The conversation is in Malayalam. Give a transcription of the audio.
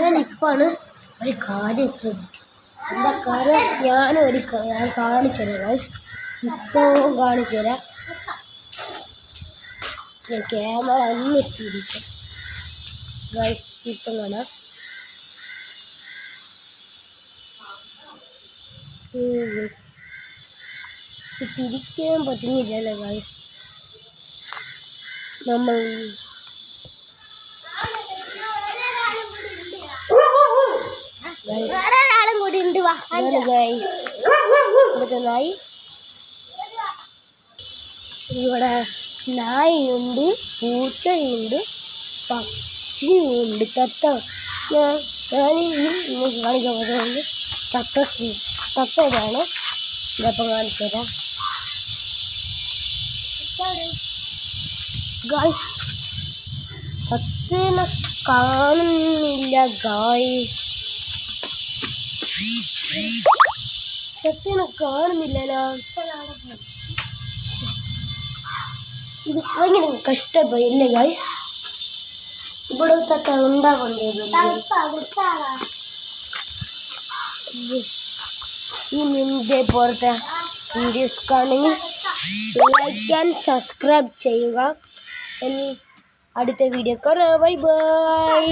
ഞാനിപ്പാണ് ഒരു കാര്യം ശ്രദ്ധിച്ചത്. എന്താ കാര്യം ഞാൻ കാണിച്ചു തരാം ഗൈസ്. ഇപ്പം കാണിച്ചു തരാം. ഞാൻ ക്യാമറ ഒന്ന് തിരിക്കാം ഗൈസ്. ഇപ്പം കാണാം. തിരിക്കാൻ പറ്റുന്നില്ലല്ലോ ഗൈസ്. നമ്മൾ വേറൊരാളും കൂടി ഉണ്ട്. ഇവിടുത്തെ നായി, ഇവിടെ നായുണ്ട്, പൂച്ചയുണ്ട്, പക്ഷിയുണ്ട്, തത്ത. ഞാൻ നിങ്ങൾക്ക് കാണിക്കാൻ പറ്റുന്നത് തത്തയാണ്. ഇതപ്പം കാണിച്ചു തരാം ഗായ്സ്. തത്തേനെ കാണുന്നില്ല ഗായ്സ്. തത്തേനെ കാണുന്നില്ലല്ലോ. ഇത് ഭയങ്കര കഷ്ടപ്പെടില്ലേ ഗായ്സ്. ഇവിടെ തത്ത ഉണ്ടാകൊണ്ടേയില്ല. ഇനി പോലത്തെ വീഡിയോസ് കാണണമെങ്കിൽ ലൈക്ക് ആൻഡ് സബ്സ്ക്രൈബ് ചെയ്യുക. ഇനി അടുത്ത വീഡിയോ കാണാം. Bye bye.